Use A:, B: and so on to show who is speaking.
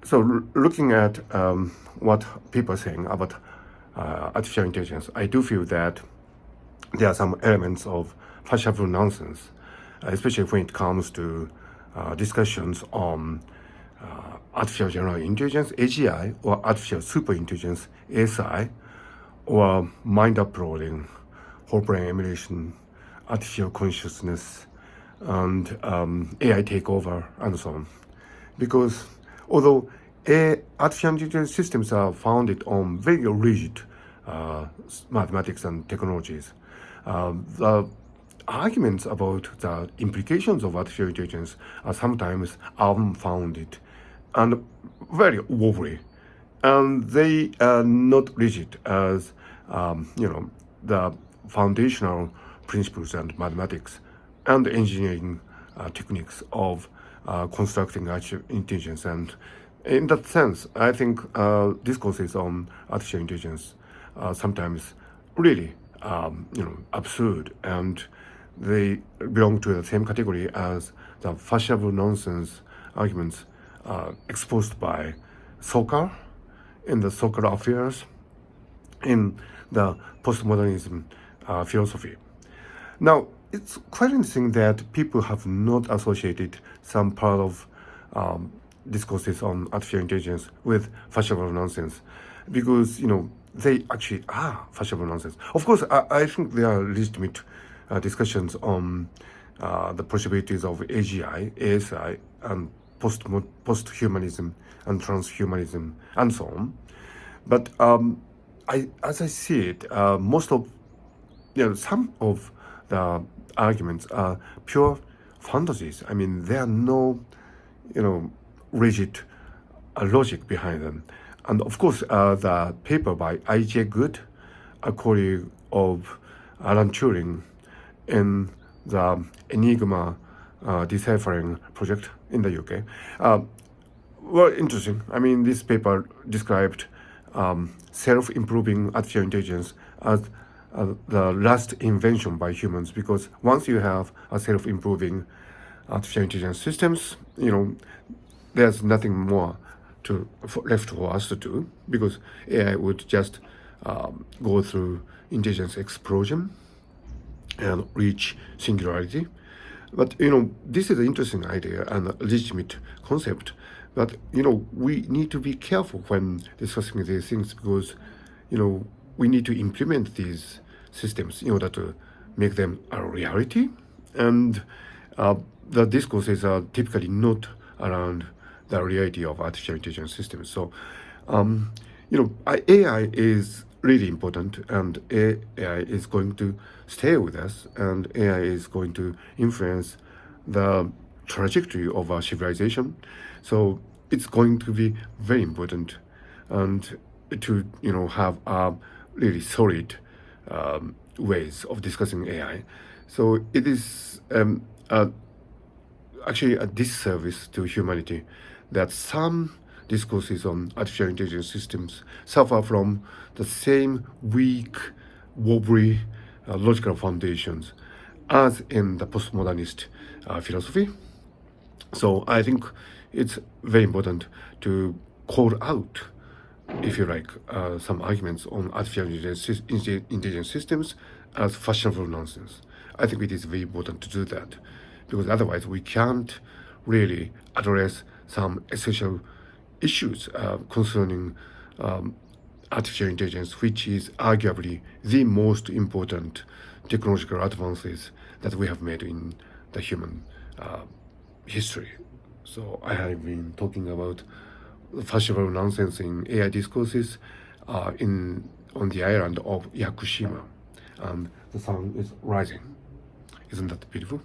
A: So looking at what people are saying about artificial intelligence, I do feel that there are some elements of fashionable nonsense, especially when it comes to discussions on artificial general intelligence, AGI, or artificial super intelligence, ASI, or mind uploading, whole brain emulation, artificial consciousness, and AI takeover, and so on. Because although artificial intelligence systems are founded on very rigid mathematics and technologies, the arguments about the implications of artificial intelligence are sometimes unfounded and very wobbly, and they are not rigid as the foundational principles and mathematics and engineering techniques of constructing artificial intelligence. And in that sense, I think discourses on artificial intelligence are sometimes really absurd, and they belong to the same category as the fashionable nonsense arguments exposed by Sokal in the Sokal affairs in the postmodernism philosophy. Now, it's quite interesting that people have not associated some part of discourses on artificial intelligence with fashionable nonsense, because they actually are fashionable nonsense. Of course, I think there are legitimate discussions on the possibilities of AGI, ASI, and post-humanism and transhumanism and so on. But as I see it, most of some of the arguments are pure fantasies. I mean, there are no rigid logic behind them. And of course, the paper by I.J. Good, a colleague of Alan Turing, in the Enigma deciphering project in the UK, were interesting. I mean, this paper described self-improving artificial intelligence as the last invention by humans, because once you have a self-improving artificial intelligence systems, there's nothing more left for us to do, because AI would just go through intelligence explosion and reach singularity. But this is an interesting idea and a legitimate concept. But we need to be careful when discussing these things, because we need to implement these systems in order to make them a reality. And the discourses are typically not around the reality of artificial intelligence systems. So, AI is really important, and AI is going to stay with us, and AI is going to influence the trajectory of our civilization. So it's going to be very important, and to have a really solid ways of discussing AI. So it is actually a disservice to humanity that some discourses on artificial intelligence systems suffer from the same weak, wobbly logical foundations as in the postmodernist philosophy. So I think it's very important to call out, if you like, some arguments on artificial intelligence systems as fashionable nonsense. I think it is very important to do that, because otherwise we can't really address some essential issues concerning artificial intelligence, which is arguably the most important technological advances that we have made in the human history. So I have been talking about fashionable nonsense in AI discourses on the island of Yakushima, and the sun is rising. Isn't that beautiful?